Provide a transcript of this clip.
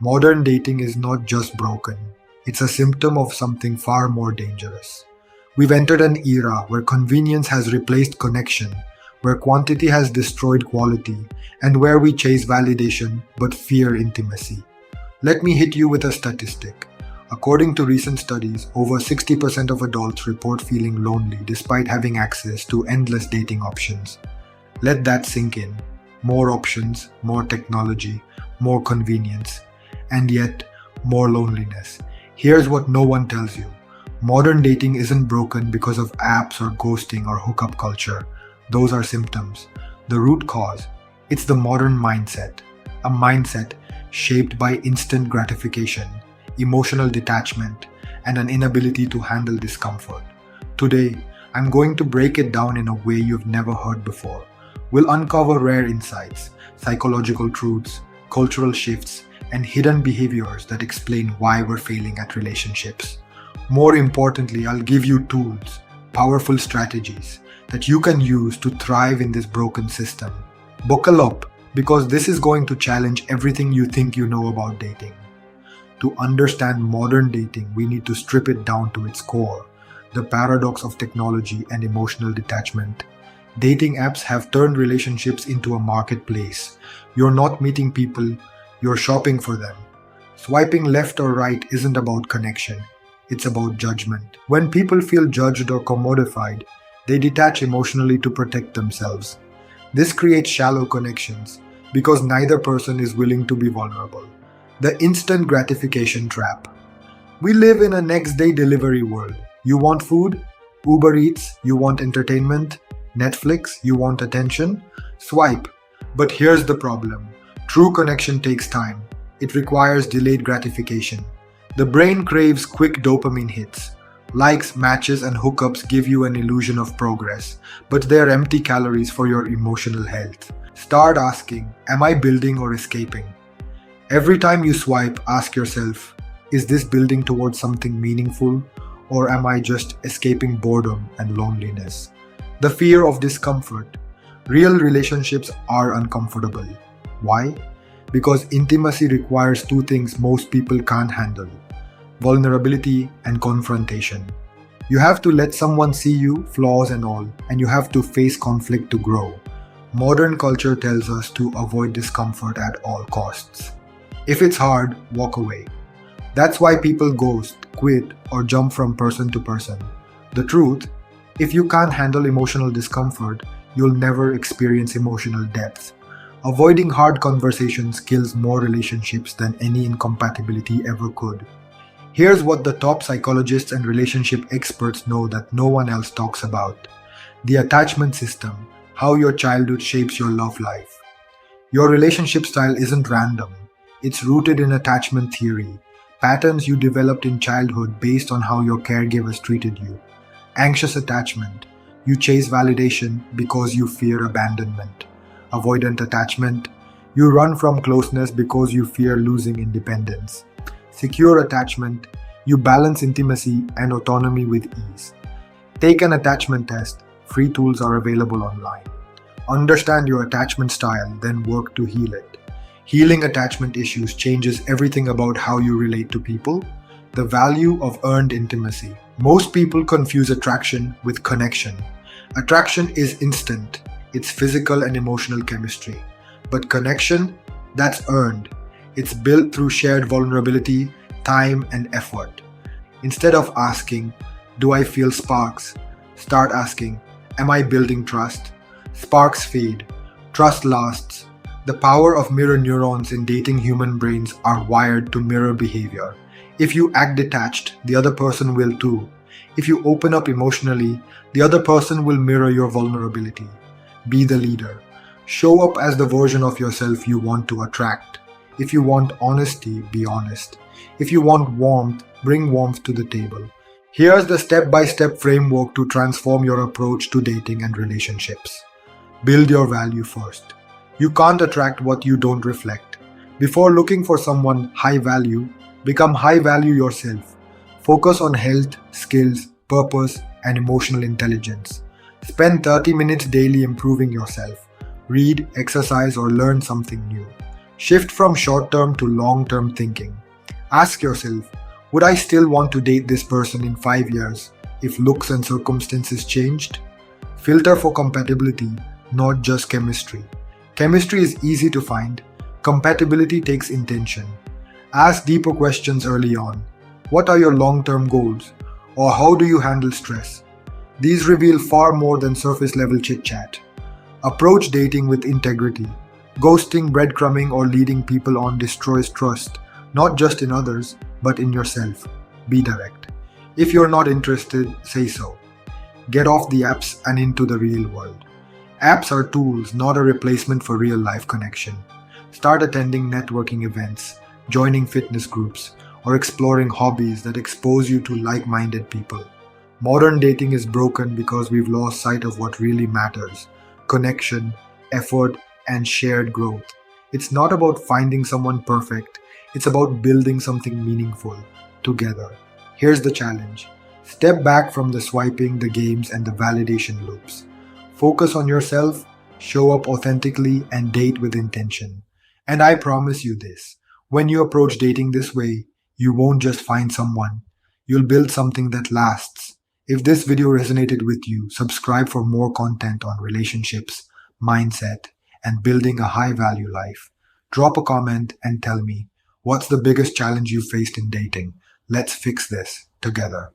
Modern dating is not just broken, it's a symptom of something far more dangerous. We've entered an era where convenience has replaced connection, where quantity has destroyed quality, and where we chase validation but fear intimacy. Let me hit you with a statistic. According to recent studies, over 60% of adults report feeling lonely despite having access to endless dating options. Let that sink in. More options, more technology, more convenience, and yet more loneliness. Here's what no one tells you. Modern dating isn't broken because of apps or ghosting or hookup culture. Those are symptoms. The root cause, it's the modern mindset. A mindset shaped by instant gratification, emotional detachment, and an inability to handle discomfort. Today, I'm going to break it down in a way you've never heard before. We'll uncover rare insights, psychological truths, cultural shifts, and hidden behaviors that explain why we're failing at relationships. More importantly, I'll give you tools, powerful strategies that you can use to thrive in this broken system. Buckle up, because this is going to challenge everything you think you know about dating. To understand modern dating, we need to strip it down to its core, the paradox of technology and emotional detachment. Dating apps have turned relationships into a marketplace. You're not meeting people, you're shopping for them. Swiping left or right isn't about connection, it's about judgment. When people feel judged or commodified, they detach emotionally to protect themselves. This creates shallow connections because neither person is willing to be vulnerable. The instant gratification trap. We live in a next day delivery world. You want food? Uber Eats. You want entertainment? Netflix. You want attention? Swipe. But here's the problem. True connection takes time. It requires delayed gratification. The brain craves quick dopamine hits. Likes, matches, and hookups give you an illusion of progress, but they're empty calories for your emotional health. Start asking, am I building or escaping? Every time you swipe, ask yourself, is this building towards something meaningful, or am I just escaping boredom and loneliness? The fear of discomfort. Real relationships are uncomfortable. Why? Because intimacy requires two things most people can't handle: vulnerability and confrontation. You have to let someone see you, flaws and all, and you have to face conflict to grow. Modern culture tells us to avoid discomfort at all costs. If it's hard, walk away. That's why people ghost, quit, or jump from person to person. The truth, if you can't handle emotional discomfort, you'll never experience emotional depth. Avoiding hard conversations kills more relationships than any incompatibility ever could. Here's what the top psychologists and relationship experts know that no one else talks about. The attachment system, how your childhood shapes your love life. Your relationship style isn't random. It's rooted in attachment theory, patterns you developed in childhood based on how your caregivers treated you. Anxious attachment, you chase validation because you fear abandonment. Avoidant attachment, you run from closeness because you fear losing independence. Secure attachment, you balance intimacy and autonomy with ease. Take an attachment test. Free tools are available online. Understand your attachment style, then work to heal it. Healing attachment issues changes everything about how you relate to people. The value of earned intimacy. Most people confuse attraction with connection. Attraction is instant. It's physical and emotional chemistry. But connection, that's earned. It's built through shared vulnerability, time, and effort. Instead of asking, do I feel sparks? Start asking, am I building trust? Sparks fade. Trust lasts. The power of mirror neurons in dating human brains are wired to mirror behavior. If you act detached, the other person will too. If you open up emotionally, the other person will mirror your vulnerability. Be the leader. Show up as the version of yourself you want to attract. If you want honesty, be honest. If you want warmth, bring warmth to the table. Here's the step-by-step framework to transform your approach to dating and relationships. Build your value first. You can't attract what you don't reflect. Before looking for someone high value, become high value yourself. Focus on health, skills, purpose, and emotional intelligence. Spend 30 minutes daily improving yourself. Read, exercise, or learn something new. Shift from short term to long term thinking. Ask yourself, would I still want to date this person in 5 years if looks and circumstances changed? Filter for compatibility, not just chemistry. Chemistry is easy to find, compatibility takes intention. Ask deeper questions early on. What are your long term goals? Or how do you handle stress? These reveal far more than surface level chit chat. Approach dating with integrity. Ghosting, breadcrumbing, or leading people on destroys trust, not just in others, but in yourself. Be direct. If you're not interested, say so. Get off the apps and into the real world. Apps are tools, not a replacement for real life connection. Start attending networking events, joining fitness groups, or exploring hobbies that expose you to like minded people. Modern dating is broken because we've lost sight of what really matters: connection, effort, and shared growth. It's not about finding someone perfect, it's about building something meaningful together. Here's the challenge: step back from the swiping, the games, and the validation loops. Focus on yourself, show up authentically, and date with intention. And I promise you this: when you approach dating this way, you won't just find someone, you'll build something that lasts. If this video resonated with you, subscribe for more content on relationships, mindset, and building a high value life. Drop a comment and tell me, what's the biggest challenge you faced in dating? Let's fix this together.